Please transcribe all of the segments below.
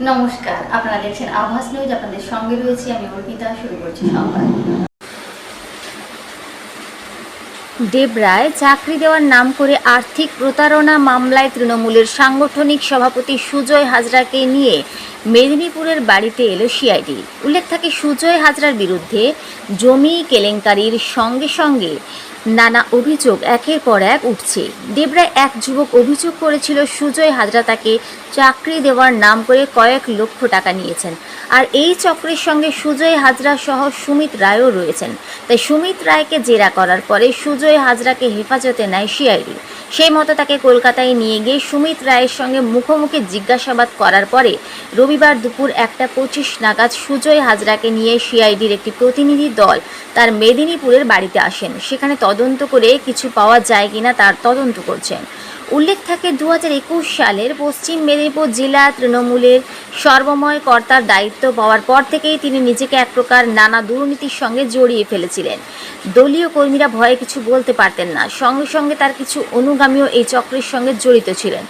নমস্কার, আপনারা দেখছেন আভাস নিউজ। আপনাদের সঙ্গে রয়েছে আমি অর্পিতা। শুরু করছি সংবাদ। দেবরায় চাকরি দেওয়ার নাম করে আর্থিক প্রতারণা মামলায় তৃণমূলের সাংগঠনিক সভাপতি সুজয় হাজরাকে নিয়ে মেদিনীপুরের বাড়িতে এলো সিআইডি। উল্লেখ থাকে, সুজয় হাজরার বিরুদ্ধে জমি কেলেঙ্কারির সঙ্গে সঙ্গে নানা অভিযোগ একের পর এক উঠছে। দেবরায় এক যুবক অভিযোগ করেছিল সুজয় হাজরা তাকে চাকরি দেওয়ার নাম করে কয়েক লক্ষ টাকা নিয়েছেন, আর এই চক্রের সঙ্গে সুজয় হাজরা সহ সুমিত রায়ও রয়েছেন। তাই সুমিত রায়কে জেরা করার পরে সুজয় হাজরাকে হেফাজতে নেয় সিআইডি। সেই মতো তাকে কলকাতায় নিয়ে গিয়ে সুমিত রায়ের সঙ্গে মুখোমুখি জিজ্ঞাসাবাদ করার পরে রবিবার দুপুর 1:25 নাগাদ সুজয় হাজরাকে নিয়ে সিআইডির একটি প্রতিনিধি দল তার মেদিনীপুরের বাড়িতে আসেন। সেখানে তদন্ত করে কিছু পাওয়া যায় কিনা তার তদন্ত করছেন। উল্লেখ থাকে, 2021 সালের পশ্চিম মেদিনীপুর জেলা তৃণমূলের সর্বময় কর্তার দায়িত্ব পাওয়ার পর থেকেই তিনি নিজেকে এক প্রকার নানা দুর্নীতির সঙ্গে জড়িয়ে ফেলেছিলেন। দলীয় কর্মীরা ভয়ে কিছু বলতে পারতেন না। সঙ্গে সঙ্গে তার কিছু অনুগামীও এই চক্রের সঙ্গে জড়িত ছিলেন।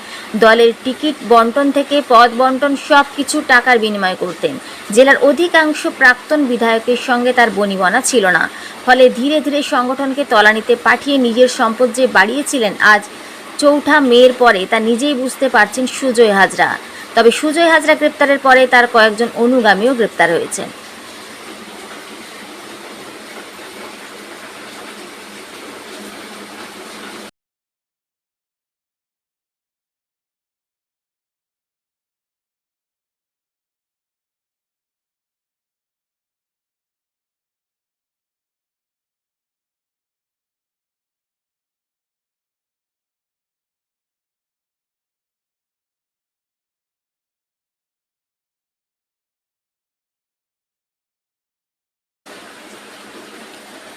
দলের টিকিট বন্টন থেকে পদ বন্টন সব কিছু টাকার বিনিময় করতেন। জেলার অধিকাংশ প্রাক্তন বিধায়কের সঙ্গে তার বনিবনা ছিল না। ফলে ধীরে ধীরে সংগঠনকে তলানিতে পাঠিয়ে নিজের সম্পদ যে বাড়িয়েছিলেন, আজ 4 মের পরে তা নিজেই বুঝতে পারছেন সুজয় হাজরা। তবে সুজয় হাজরা গ্রেপ্তারের পরে তার কয়েকজন অনুগামীও গ্রেপ্তার হয়েছেন।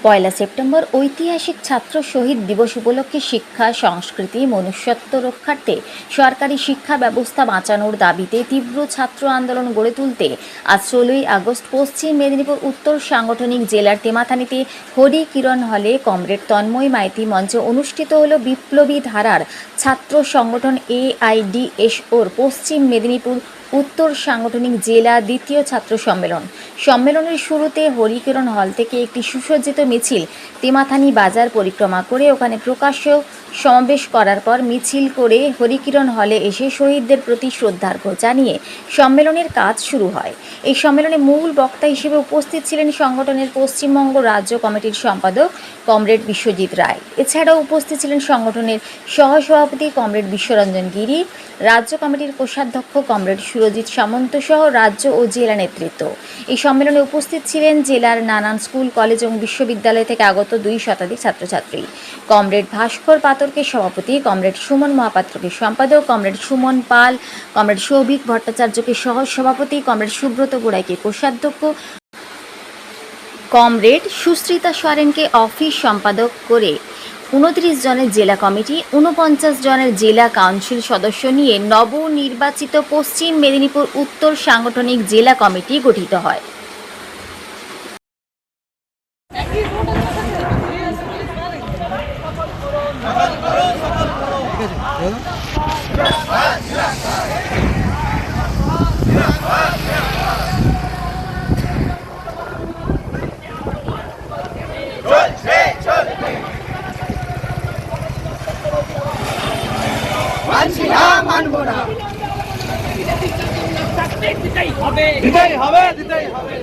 পয়লা সেপ্টেম্বর ঐতিহাসিক ছাত্র শহীদ দিবস উপলক্ষে শিক্ষা, সংস্কৃতি, মনুষ্যত্ব রক্ষার্থে সরকারি শিক্ষা ব্যবস্থা বাঁচানোর দাবিতে তীব্র ছাত্র আন্দোলন গড়ে তুলতে আজ 16ই আগস্ট পশ্চিম মেদিনীপুর উত্তর সাংগঠনিক জেলার তেমাথানিতে হরি কিরণ হলে কমরেড তন্ময় মাইতি মঞ্চে অনুষ্ঠিত হল বিপ্লবী ধারার ছাত্র সংগঠন AIDSOর পশ্চিম মেদিনীপুর উত্তর সাংগঠনিক জেলা দ্বিতীয় ছাত্র সম্মেলন। সম্মেলনের শুরুতে হরিকিরণ হল থেকে একটি সুসজ্জিত মিছিল তেমাথানি বাজার পরিক্রমা করে ওখানে প্রকাশ্য সমাবেশ করার পর মিছিল করে হরিকিরণ হলে এসে শহীদদের প্রতি শ্রদ্ধার্ঘ্য জানিয়ে সম্মেলনের কাজ শুরু হয়। এই সম্মেলনে মূল বক্তা হিসেবে উপস্থিত ছিলেন সংগঠনের পশ্চিমবঙ্গ রাজ্য কমিটির সম্পাদক কমরেড বিশ্বজিৎ রায়। এছাড়াও উপস্থিত ছিলেন সংগঠনের সহসভাপতি কমরেড বিশ্বরঞ্জন গিরি, রাজ্য কমিটির কোষাধ্যক্ষ কমরেড সুরজিৎ সামন্ত সহ রাজ্য ও জেলা নেতৃত্ব। এই সম্মেলনে উপস্থিত ছিলেন জেলার নানান স্কুল, কলেজ এবং বিশ্ববিদ্যালয় থেকে আগত 2 শতাধিক ছাত্রছাত্রী। কমরেড ভাস্কর পাতরকে সভাপতি, কমরেড সুমন মহাপাত্রকে সম্পাদক, কমরেড সুমন পাল, কমরেড সৌভিক ভট্টাচার্যকে সহ সভাপতি, কমরেড সুব্রত গোড়াইকে কোষাধ্যক্ষ, কমরেড সুশ্রিতা সোরেনকে অফিস সম্পাদক করে 29 জনের জেলা কমিটি, 49 জনের জেলা কাউন্সিল সদস্য নিয়ে নবনির্বাচিত পশ্চিম মেদিনীপুর উত্তর সাংগঠনিক জেলা কমিটি গঠিত হয়। দিতেই হবে দিতেই হবে দিতেই হবে।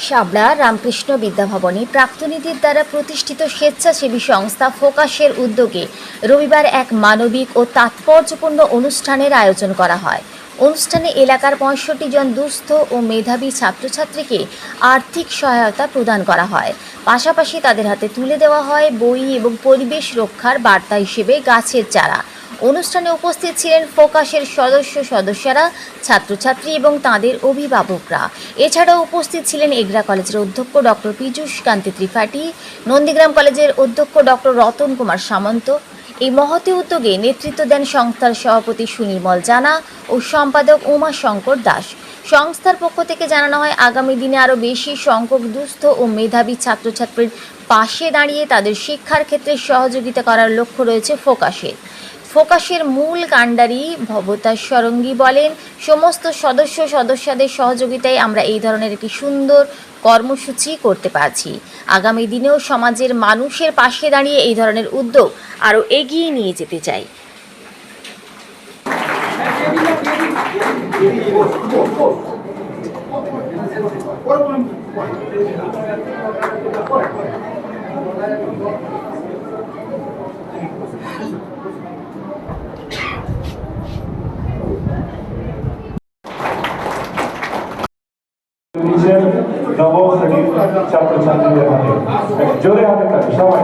শাবলা রামকৃষ্ণ বিদ্যাভবনে প্রাক্তনীদের দ্বারা প্রতিষ্ঠিত স্বেচ্ছাসেবী সংস্থা ফোকাসের উদ্যোগে রবিবার এক মানবিক ও তাৎপর্যপূর্ণ অনুষ্ঠানের আয়োজন করা হয়। অনুষ্ঠানে এলাকার 65 জন দুস্থ ও মেধাবী ছাত্রছাত্রীকে আর্থিক সহায়তা প্রদান করা হয়। পাশাপাশি তাদের হাতে তুলে দেওয়া হয় বই এবং পরিবেশ রক্ষার বার্তা হিসেবে গাছের চারা। অনুষ্ঠানে উপস্থিত ছিলেন ফোকাসের সদস্যরা, ছাত্রছাত্রী এবং তাদের অভিভাবকরা। এছাড়াও উপস্থিত ছিলেন এগরা কলেজের অধ্যক্ষ ডক্টর পীযূষ কান্তি ত্রিপাঠী, নন্দীগ্রাম কলেজের অধ্যক্ষ ডক্টর রতন কুমার সামন্ত। এই মহতী উদ্যোগে নেতৃত্ব দেন সংস্থার সভাপতি সুনির্মল জানা ও সম্পাদক উমাশঙ্কর দাস। সংস্থার পক্ষ থেকে জানানো হয়, আগামী দিনে আরও বেশি সংখ্যক দুস্থ ও মেধাবী ছাত্রছাত্রীর পাশে দাঁড়িয়ে তাদের শিক্ষার ক্ষেত্রে সহযোগিতা করার লক্ষ্য রয়েছে ফোকাসের মূল কাণ্ডারি ভবতা সরঙ্গী বলেন, সমস্ত সদস্যদের সহযোগিতায় আমরা এই ধরনের একটি সুন্দর কর্মসূচি করতে পারছি। আগামী দিনেও সমাজের মানুষের পাশে দাঁড়িয়ে এই ধরনের উদ্যোগ আরও এগিয়ে নিয়ে যেতে চাই। নিচের নবম শ্রেণীর ছাত্রছাত্রীদের হাতে জোরে হাতে থাকে সবাই।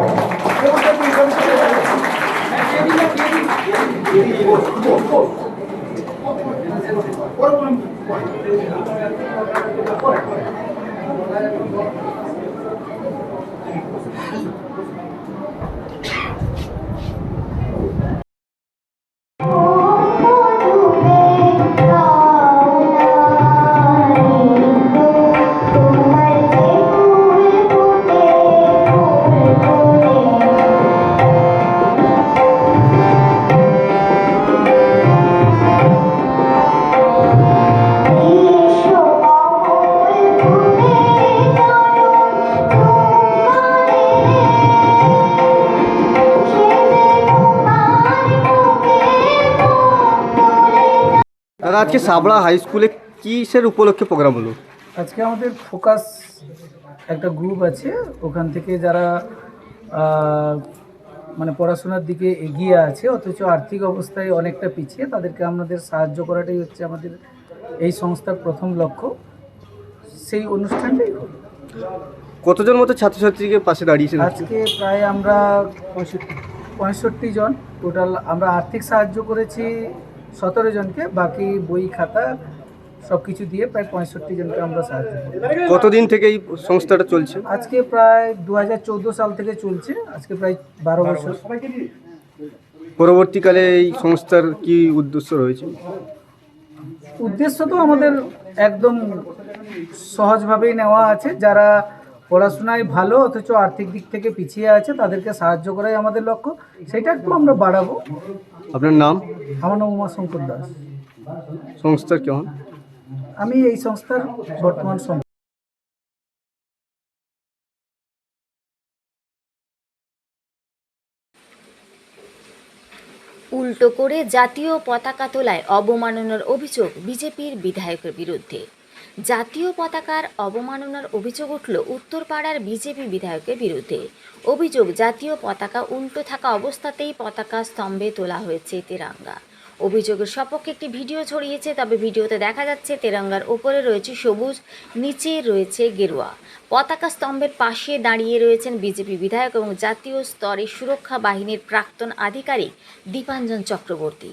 দাদা, আজকে সাবড়া হাই স্কুলে কিসের উপলক্ষে প্রোগ্রাম হলো? আজকে আমাদের ফোকাস একটা গ্রুপ আছে, ওখান থেকে যারা মানে পড়াশোনার দিকে এগিয়ে আছে অথচ আর্থিক অবস্থায় অনেকটা পিছিয়ে, তাদেরকে আমাদের সাহায্য করাটাই হচ্ছে আমাদের এই সংস্থার প্রথম লক্ষ্য। সেই অনুষ্ঠানটাই হলো। কতজন মতো ছাত্রছাত্রীকে পাশে দাঁড়িয়েছেন? আজকে প্রায় আমরা 65 জন টোটাল। আমরা আর্থিক সাহায্য করেছি 17 জনকে, বাকি বই খাতা সব কিছু দিয়ে প্রায় 65 জনকে আমরা সাহায্য করি। কতদিন থেকে এই সংস্থাটা চলছে? আজকে প্রায় 2014 সাল থেকে চলছে, আজকে প্রায় 12 বছর। পরবর্তীকালে এই সংস্থার কি উদ্দেশ্য রয়েছে? উদ্দেশ্য তো আমাদের একদম সহজভাবেই নেওয়া আছে, যারা পড়াশোনায় ভালো অথচ আর্থিক দিক থেকে পিছিয়ে আছে তাদেরকে সাহায্য করাই আমাদের লক্ষ্য। সেটা একটু আমরা বাড়াবো। আপনার নাম? আমার নাম উমাশঙ্কর দাস। সংস্থার কেমন? আমি এই সংস্থার বর্তমান উল্টো করে জাতীয় পতাকা তোলায় অবমাননার অভিযোগ বিজেপির বিধায়কের বিরুদ্ধে। জাতীয় পতাকার অবমাননার অভিযোগ উঠল উত্তরপাড়ার বিজেপি বিধায়কের বিরুদ্ধে। অভিযোগ, জাতীয় পতাকা উল্টো থাকা অবস্থাতেই পতাকা স্তম্ভে তোলা হয়েছে তেরঙ্গা। অভিযোগের সপক্ষে একটি ভিডিও ছড়িয়েছে, তবে ভিডিওতে দেখা যাচ্ছে তেরঙ্গার ওপরে রয়েছে সবুজ, নিচে রয়েছে গেরুয়া। পতাকা স্তম্ভের পাশে দাঁড়িয়ে রয়েছেন বিজেপি বিধায়ক এবং জাতীয় স্তরে সুরক্ষা বাহিনীর প্রাক্তন আধিকারিক দীপাঞ্জন চক্রবর্তী।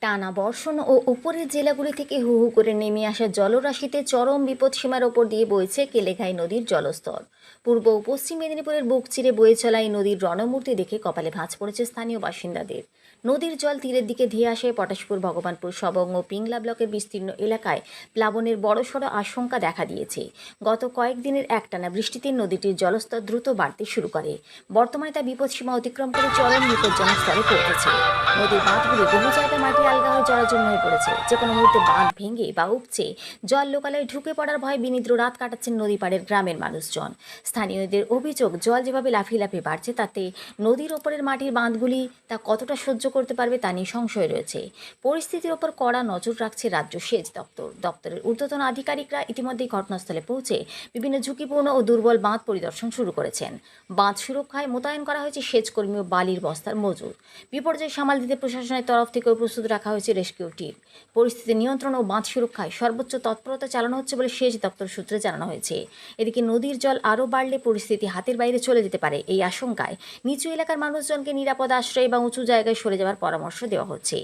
টানা বর্ষণ ও উপরের জেলাগুলি থেকে হু হু করে নেমে আসা জলরাশিতে চরম বিপদসীমার ওপর দিয়ে বইছে কেলেঘাই নদীর জলস্তর। পূর্ব ও পশ্চিম মেদিনীপুরের বুক চিরে বয়ে চলা এই নদীর রণমূর্তি দেখে কপালে ভাঁজ পড়েছে স্থানীয় বাসিন্দাদের। নদীর জল তীরের দিকে ধেয়ে আসে পটাশপুর, ভগবানপুর, সবং ও পিংলা ব্লকের বিস্তীর্ণ এলাকায় প্লাবনের বড়সড় আশঙ্কা দেখা দিয়েছে। গত কয়েকদিনের একটানা বৃষ্টিতে নদীটির জলস্তর দ্রুত বাড়তে শুরু করে। বর্তমানে তা বিপদসীমা অতিক্রম করে চরম বিপজ্জনক স্তরে পৌঁছেছে। নদীর বাঁধগুলি বহু জায়গায় মাটি আলগা হয়ে জরাজীর্ণ হয়ে পড়েছে। যে কোনো মুহূর্তে বাঁধ ভেঙে বা উপচে জল লোকালয়ে ঢুকে পড়ার ভয়ে বিনিদ্র রাত কাটাচ্ছেন নদী পাড়ের গ্রামের মানুষজন। স্থানীয়দের অভিযোগ, জল যেভাবে লাফিয়ে লাফিয়ে বাড়ছে তাতে নদীর ওপরের মাটির বাঁধগুলি তা কতটা সহ্য করতে পারবে তা নিয়ে সংশয় রয়েছে। পরিস্থিতির ওপর কড়া নজর রাখছে রাজ্য সেচ দপ্তরের ঊর্ধ্বতন আধিকারিকরা ইতিমধ্যেই ঘটনাস্থলে পৌঁছে বিভিন্ন ঝুঁকিপূর্ণ ও দুর্বল বাঁধ পরিদর্শন শুরু করেছেন। বাঁধ সুরক্ষায় মোতায়েন করা হয়েছে সেচকর্মী ও বালির বস্তার মজুদ। বিপর্যয় সামাল দিতে প্রশাসনের তরফ থেকেও প্রস্তুত রাখা রাখা হয়েছে রেস্কিউ টিম। পরিস্থিতি নিয়ন্ত্রণ ও বাঁধ সুরক্ষায় সর্বোচ্চ তৎপরতা চালানো হচ্ছে বলে সেচ দপ্তর সূত্রে জানানো হয়েছে। এদিকে নদীর জল আরও বাড়লে পরিস্থিতি হাতের বাইরে চলে যেতে পারে। এই আশঙ্কায় নিচু এলাকার মানুষজনকে নিরাপদ আশ্রয় বা উঁচু জায়গায় সরে যাওয়ার পরামর্শ দেওয়া হচ্ছে।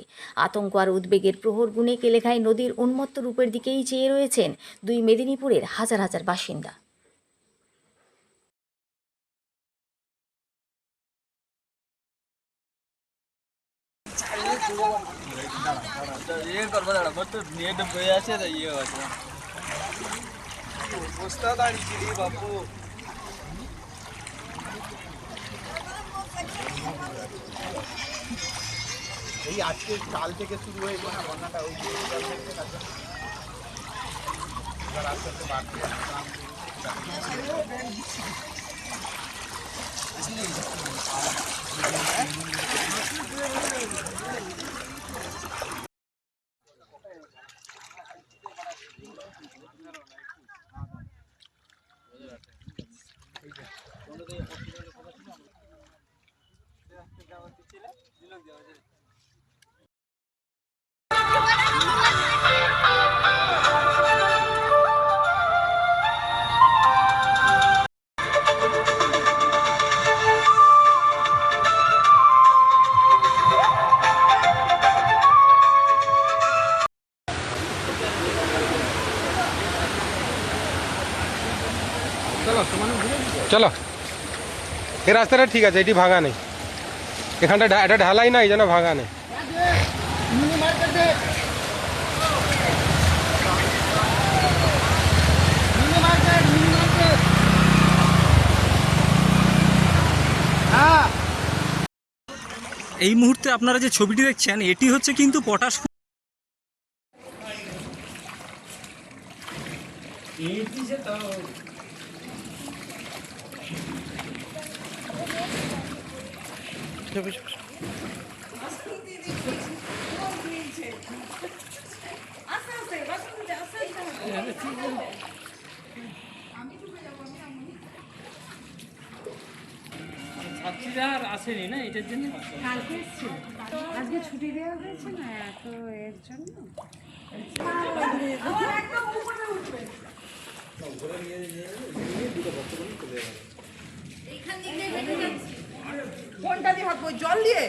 আতঙ্ক আর উদ্বেগের প্রহর গুণে কেলেঘায় নদীর উন্মত্ত রূপের দিকেই চেয়ে রয়েছেন দুই মেদিনীপুরের হাজার হাজার বাসিন্দা। এই আজকে কাল থেকে শুরু হয়েছে না বন্যাটা, ওই আস্তে আস্তে বাড়ছে। চলো, এই রাস্তাটা ঠিক আছে, এটি ভাঙা নেই। এখানটা এটা ঢালাই না, এই জন্য ভাঙা নেই। এই মুহূর্তে আপনারা যে ছবিটি দেখছেন এটি হচ্ছে কিন্তু পটাশ ছাত্রীরা আর আসেনি না এটার জন্য, কালকে এসেছিল, আজকে ছুটি দেওয়া হয়েছে না, এত এর জন্য। কোনটা দিয়ে হাঁটবো, জল দিয়ে?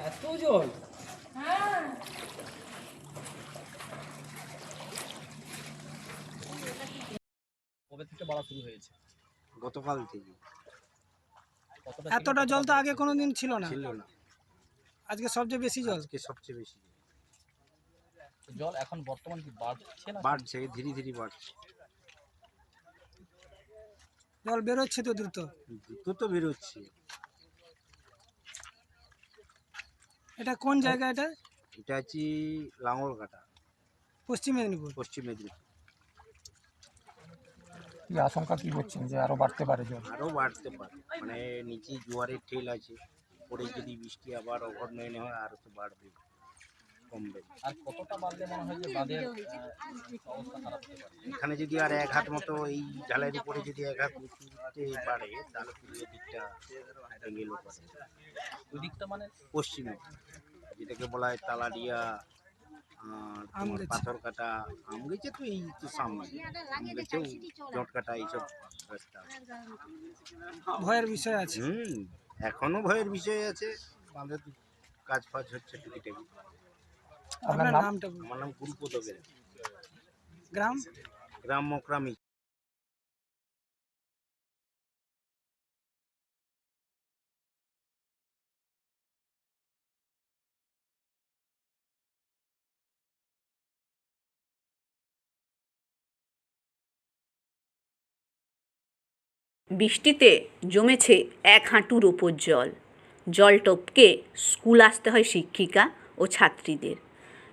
এত জল? কবে থেকে বাড়া শুরু হয়েছে? গতকাল থেকে। এতটা জল তো আগে কোনোদিন ছিল না, ছিল না, আজকে সবচেয়ে বেশি জল। আজকে সবচেয়ে বেশি জল এখন বর্তমান কি বাড়ছে না? বাড়ছে, ধীরে ধীরে বাড়ছে। জল বেরোচ্ছে তো দ্রুত, দ্রুত তো বেরোচ্ছে। এটা কোন জায়গা? এটা এটা হচ্ছে লাঙ্গলকাটা, পশ্চিম মেদিনীপুর। পশ্চিম মেদিনীপুর। কি আশঙ্কা কি করছেন যে আরো বাড়তে পারে জল? আরও বাড়তে পারে, মানে নিচে জোয়ারের ঠেল আছে, পরে যদি বৃষ্টি আবার ওভারনাইট হয় আর তো বাড়বে, কমবে। আর কতটা বাড়লে মনে হয় যে বাঁধের অবস্থা খারাপ হতে পারে? এখানে যদি আর এক হাত মতো এই ঢালাইয়ের উপরে যদি এক হাত উঁচুতে বাড়ে তাহলে পুরো দিকটা গেল পারে। ওই দিকটা মানে পশ্চিমে যেটাকে বলা হয় তালাডিয়া, তোমার পাথরকাটা, আমগেছে তো এই তো সামনে, আমগেছে জটকাটা, এইসব রাস্তা। ভয়ের বিষয় আছে। এখনো ভয়ের বিষয় আছে, আমাদের কাজ ফাজ হচ্ছে টুকিটাকি। আপনার নামটা? আমার নাম গুরুপদ বেরা। গ্রাম? গ্রাম মকরামি। বৃষ্টিতে জমেছে এক হাঁটুর ওপর জল। জল টপকে স্কুল আসতে হয় শিক্ষিকা ও ছাত্রীদের।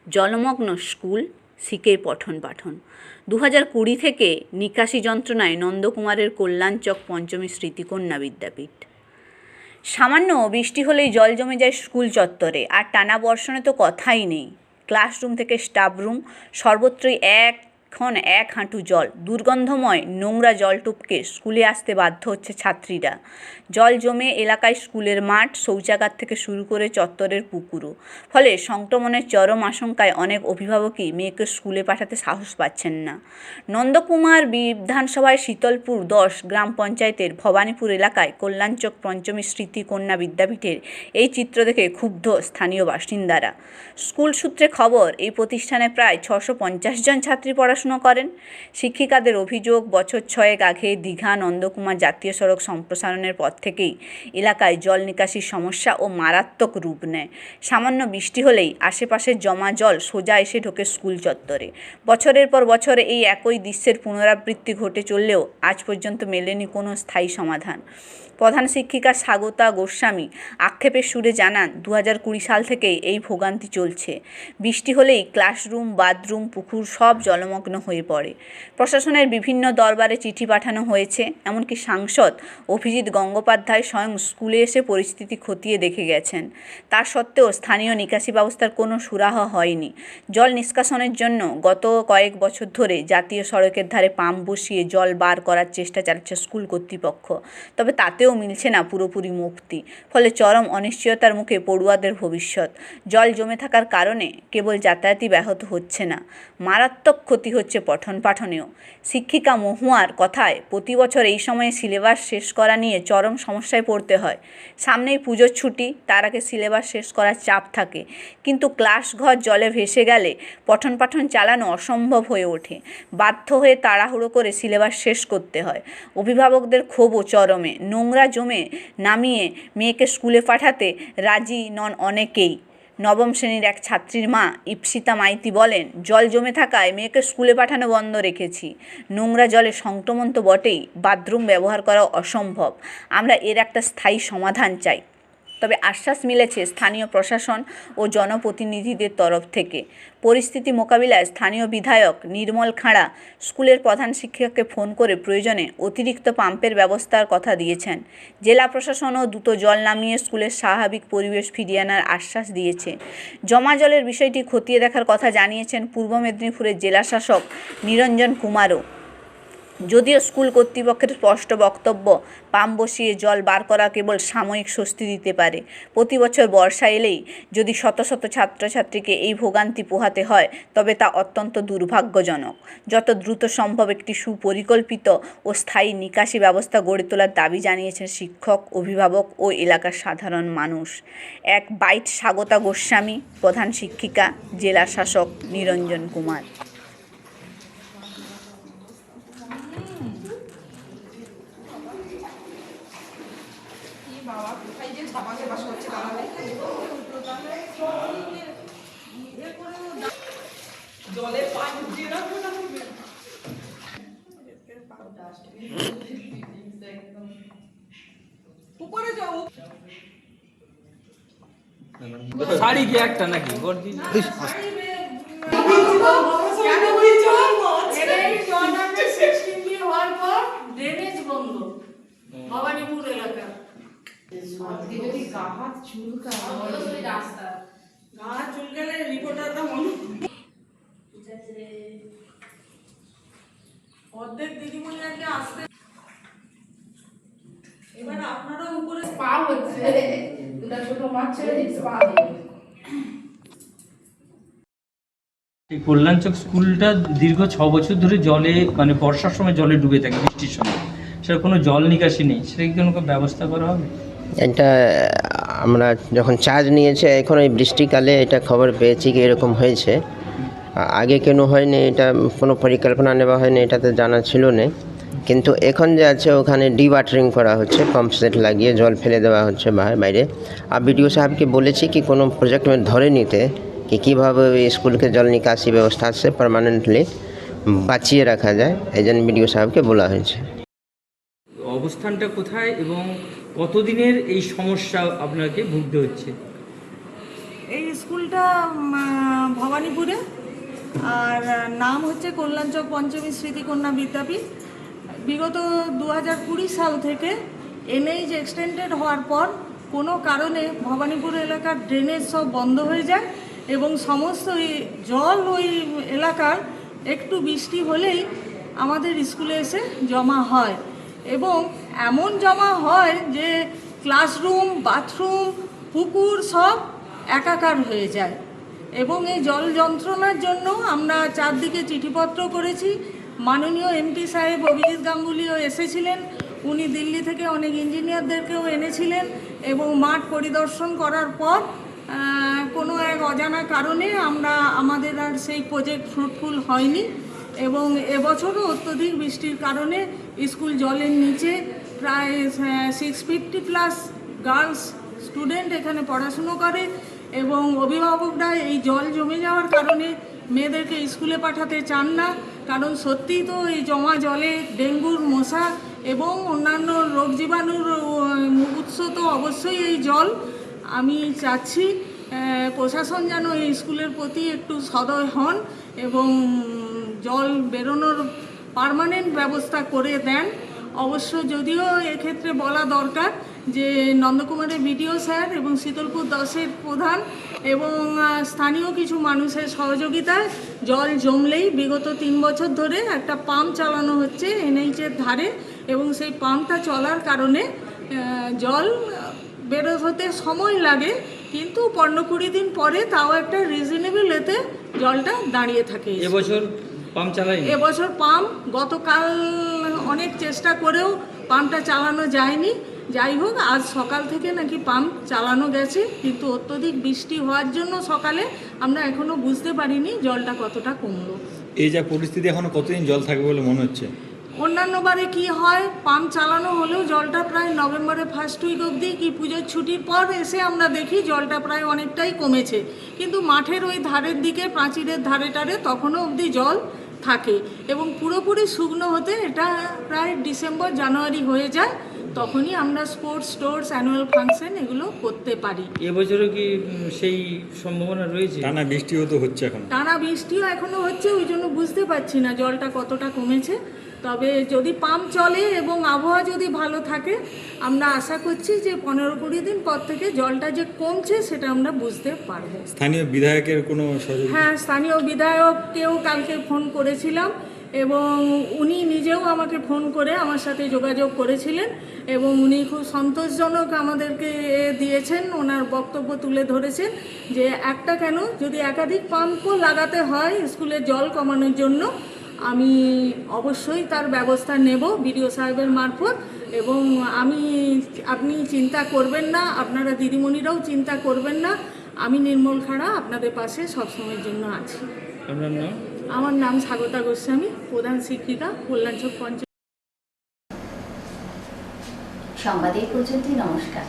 জলমগ্ন স্কুল, শিখে পঠন পাঠন। 2020 থেকে নিকাশি যন্ত্রণায় নন্দকুমারের কল্যাণচক পঞ্চমী স্মৃতিকন্যা বিদ্যাপীঠ। সামান্য বৃষ্টি হলেই জল জমে যায় স্কুল চত্বরে, আর টানা বর্ষণে তো কথাই নেই। ক্লাসরুম থেকে স্টাফ রুম সর্বত্রই এক এখন 1 হাঁটু জল, দুর্গন্ধময় নোংরা জল টপকে স্কুলে আসতে বাধ্য হচ্ছে ছাত্রীরা। জল জমে এলাকায় স্কুলের মাঠ, শৌচাগার থেকে শুরু করে চত্বরের পুকুরও। ফলে সংক্রমণের চরম আশঙ্কায় অনেক অভিভাবকই মেয়েকে স্কুলে পাঠাতে সাহস পাচ্ছেন না। নন্দকুমার বিধানসভায় শীতলপুর 10 গ্রাম পঞ্চায়েতের ভবানীপুর এলাকায় কল্যাণচক পঞ্চমী স্মৃতি কন্যা বিদ্যাপীঠের এই চিত্র দেখে ক্ষুব্ধ স্থানীয় বাসিন্দারা। স্কুল সূত্রে খবর, এই প্রতিষ্ঠানে প্রায় 650 জন ছাত্রী পড়াশুনো করেন। শিক্ষিকাদের অভিযোগ, বছর 6 আগে দীঘা নন্দকুমার জাতীয় সড়ক সম্প্রসারণের পর থেকেই এলাকায় জল নিকাশির সমস্যা ও মারাত্মক রূপ নেয়। সামান্য বৃষ্টি হলেই আশেপাশের জমা জল সোজা এসে ঢোকে স্কুল চত্বরে। বছরের পর বছর এই একই দৃশ্যের পুনরাবৃত্তি ঘটে চললেও আজ পর্যন্ত মেলেনি কোনো স্থায়ী সমাধান। প্রধান শিক্ষিকা স্বাগতা গোস্বামী আক্ষেপের সুরে জানান, 2020 সাল থেকেই এই ভোগান্তি চলছে। বৃষ্টি হলেই ক্লাসরুম, বাথরুম, পুকুর সব জলমগ্ন হয়ে পড়ে। প্রশাসনের বিভিন্ন দরবারে চিঠি পাঠানো হয়েছে, এমনকি সাংসদ অভিজিৎ গঙ্গোপাধ্যায় স্বয়ং স্কুলে এসে পরিস্থিতি খতিয়ে দেখে গেছেন। তা সত্ত্বেও স্থানীয় নিকাশি ব্যবস্থার কোনো সুরাহা হয়নি। জল নিষ্কাশনের জন্য গত কয়েক বছর ধরে জাতীয় সড়কের ধারে পাম্প বসিয়ে জল বার করার চেষ্টা চালাচ্ছে স্কুল কর্তৃপক্ষ, তবে তাতেও মিলছে না পুরোপুরি মুক্তি। ফলে চরম অনিশ্চয়তার মুখে পড়ুয়াদের ভবিষ্যৎ। জল জমে থাকার কারণে কেবল যাতায়াতই ব্যাহত হচ্ছে না, মারাত্মক ক্ষতি হচ্ছে পঠন পাঠনেও। শিক্ষিকা মহুয়ার কথায়, প্রতি বছর এই সময়ে সিলেবাস শেষ করা নিয়ে চরম সমস্যায় পড়তে হয়। সামনেই পুজোর ছুটি, তার আগে সিলেবাস শেষ করার চাপ থাকে, কিন্তু ক্লাসঘর জলে ভেসে গেলে পঠন পাঠন চালানো অসম্ভব হয়ে ওঠে। বাধ্য হয়ে তাড়াহুড়ো করে সিলেবাস শেষ করতে হয়। অভিভাবকদের ক্ষোভও চরমে। নোংরা জমে নামিয়ে মেয়েকে স্কুলে পাঠাতে রাজি নন অনেকেই। নবম শ্রেণীর এক ছাত্রীর মা ইপসিতা মাইতি বলেন, জল জমে থাকায় মেয়েকে স্কুলে পাঠানো বন্ধ রেখেছি। নোংরা জলে সংক্রমণ তো বটেই, বাথরুম ব্যবহার করা অসম্ভব। আমরা এর একটা স্থায়ী সমাধান চাই। তবে আশ্বাস মিলেছে স্থানীয় প্রশাসন ও জনপ্রতিনিধিদের তরফ থেকে। পরিস্থিতি মোকাবিলায় স্থানীয় বিধায়ক নির্মল খাঁড়া স্কুলের প্রধান শিক্ষককে ফোন করে প্রয়োজনে অতিরিক্ত পাম্পের ব্যবস্থার কথা দিয়েছেন। জেলা প্রশাসনও দ্রুত জল নামিয়ে স্কুলের স্বাভাবিক পরিবেশ ফিরিয়ে আনার আশ্বাস দিয়েছে। জমা জলের বিষয়টি খতিয়ে দেখার কথা জানিয়েছেন পূর্ব মেদিনীপুরের জেলা শাসক নিরঞ্জন কুমারও। যদিও স্কুল কর্তৃপক্ষের স্পষ্ট বক্তব্য, পাম্প বসিয়ে জল বার করা কেবল সাময়িক স্বস্তি দিতে পারে। প্রতি বছর বর্ষা এলেই যদি শত শত ছাত্রছাত্রীকে এই ভোগান্তি পোহাতে হয়, তবে তা অত্যন্ত দুর্ভাগ্যজনক। যত দ্রুত সম্ভব একটি সুপরিকল্পিত ও স্থায়ী নিকাশি ব্যবস্থা গড়ে তোলার দাবি জানিয়েছেন শিক্ষক, অভিভাবক ও এলাকার সাধারণ মানুষ। এক বাইট স্বাগতা গোস্বামী, প্রধান শিক্ষিকা, জেলা শাসক নিরঞ্জন কুমার। শাড়ি কি একটা নাকি গর্জি? ড্রেনেজ বন্ধ ভবানীপুর এলাকা। অর্ধেক দিদিমণি আগে আসতে, এবার আপনারা উপরে পা হচ্ছে, দুটা ছোট মাছ ছেড়ে দিচ্ছে পা দিয়ে। এই কল্যাণচক স্কুলটা দীর্ঘ 6 বছর ধরে জলে, মানে বর্ষার সময় জলে ডুবে থাকে, বৃষ্টির সময় সেটা কোনো জল নিকাশি নেই। সেটা কি কোনো ব্যবস্থা করা হবে? এটা আমরা যখন চার্জ নিয়েছে, এখন এই বৃষ্টিকালে এটা খবর পেয়েছি কি এরকম হয়েছে। আগে কেন হয়নি, এটা কোনো পরিকল্পনা নেওয়া হয়নি, এটা তো জানা ছিল না। কিন্তু এখন যে আছে ওখানে ডিওয়াটারিং করা হচ্ছে, পাম্প সেট লাগিয়ে জল ফেলে দেওয়া হচ্ছে বাইরে। আর বিডিও সাহেবকে বলেছি কি কোনো প্রজেক্ট में ধরে নিতে कि কীভাবে স্কুলকে জল নিকাশি ব্যবস্থা আছে পার্মানেন্টলি বাঁচিয়ে রাখা যায়, এই জন্য বিডিও সাহেবকে বলা হয়েছে। অবস্থানটা কোথায় এবং কতদিনের এই সমস্যা আপনাকে ভুগতে হচ্ছে? এই স্কুলটা ভবানীপুরে, আর নাম হচ্ছে কল্যাণচক পঞ্চমী স্মৃতিকন্যা বিদ্যাপীঠ। বিগত 2020 সাল থেকে এনএইচ এক্সটেন্ডেড হওয়ার পর কোনো কারণে ভবানীপুর এলাকার ড্রেনেজ সব বন্ধ হয়ে যায় এবং সমস্ত জল ওই এলাকার একটু বৃষ্টি হলেই আমাদের স্কুলে এসে জমা হয়, এবং এমন জমা হয় যে ক্লাসরুম, বাথরুম, পুকুর সব একাকার হয়ে যায়। এবং এই জল যন্ত্রণার জন্য আমরা চারদিকে চিঠিপত্র করেছি। মাননীয় এমপি সাহেব অভিজিৎ গাঙ্গুলিও এসেছিলেন, উনি দিল্লি থেকে অনেক ইঞ্জিনিয়ারদেরকেও এনেছিলেন, এবং মাঠ পরিদর্শন করার পর কোনো এক অজানা কারণে আমাদের আর সেই প্রজেক্ট ফ্রুটফুল হয়নি। এবং এবছরও অত্যধিক বৃষ্টির কারণে স্কুল জলের নিচে, প্রায় 650+ গার্লস স্টুডেন্ট এখানে পড়াশুনো করে, এবং অভিভাবকরা এই জল জমে যাওয়ার কারণে মেয়েদেরকে স্কুলে পাঠাতে চান না। কারণ সত্যিই তো এই জমা জলে ডেঙ্গুর মশা এবং অন্যান্য রোগ জীবাণুর উৎস তো অবশ্যই এই জল। আমি চাচ্ছি প্রশাসন যেন এই স্কুলের প্রতি একটু সদয় হন এবং জল বেরোনোর পার্মানেন্ট ব্যবস্থা করে দেন। অবশ্য যদিও এক্ষেত্রে বলা দরকার যে নন্দকুমারের বিডিও স্যার এবং শীতলপুর 10-এর প্রধান এবং স্থানীয় কিছু মানুষের সহযোগিতায় জল জমলেই বিগত 3 বছর ধরে একটা পাম্প চালানো হচ্ছে NH-এর ধারে, এবং সেই পাম্পটা চলার কারণে জল বেরো হতে সময় লাগে, কিন্তু 15-20 দিন পরে তাও একটা রিজনেবল এতে জলটা দাঁড়িয়ে থাকে। এবছর পাম্প চালাই, এবছর পাম্প গতকাল অনেক চেষ্টা করেও পাম্পটা চালানো যায়নি। যাই হোক, আজ সকাল থেকে নাকি পাম্প চালানো গেছে, কিন্তু অত্যধিক বৃষ্টি হওয়ার জন্য সকালে আমরা এখনো বুঝতে পারিনি জলটা কতটা কমলো। এই যা পরিস্থিতি, এখনো কতদিন জল থাকবে বলে মনে হচ্ছে? অন্যান্য বারে কী হয়, পাম্প চালানো হলেও জলটা প্রায় নভেম্বরের ফার্স্ট উইক অবধি কি পুজোর ছুটির পর এসে আমরা দেখি জলটা প্রায় অনেকটাই কমেছে, কিন্তু মাঠের ওই ধারের দিকে, প্রাচীরের ধারে টারে তখনও অবধি জল থাকে, এবং পুরোপুরি শুকনো হতে এটা প্রায় ডিসেম্বর জানুয়ারি হয়ে যায়। তখনই আমরা স্পোর্টস, স্টোর্স, অ্যানুয়াল ফাংশন এগুলো করতে পারি। এবছরও কি সেই সম্ভাবনা রয়েছে? টানা বৃষ্টিও তো হচ্ছে এখন, টানা বৃষ্টিও এখনো হচ্ছে, ওই জন্য বুঝতে পারছি না জলটা কতটা কমেছে। তবে যদি পাম্প চলে এবং আবহাওয়া যদি ভালো থাকে, আমরা আশা করছি যে 15-20 দিন পর থেকে জলটা যে কমছে সেটা আমরা বুঝতে পারবো। স্থানীয় বিধায়কের কোনো সহযোগিতা? হ্যাঁ, স্থানীয় বিধায়ককেও কালকে ফোন করেছিলাম, এবং উনি নিজেও আমাকে ফোন করে আমার সাথে যোগাযোগ করেছিলেন, এবং উনি খুব সন্তোষজনক আমাদেরকে দিয়েছেন, ওনার বক্তব্য তুলে ধরেছেন যে একটা কেন, যদি একাধিক পাম্পও লাগাতে হয় স্কুলের জল কমানোর জন্য, আমি অবশ্যই তার ব্যবস্থা নেব বিডিও সাহেবের মারফত। এবং আপনি চিন্তা করবেন না, আপনারা দিদিমণিরাও চিন্তা করবেন না, আমি নির্মল খাড়া আপনাদের পাশে সবসময়ের জন্য আছি। আপনার নাম? আমার নাম স্বাগতা গোস্বামী, প্রধান শিক্ষিকা, কল্যাণচক পঞ্চায়েত। সংবাদ এই পর্যন্তই। নমস্কার।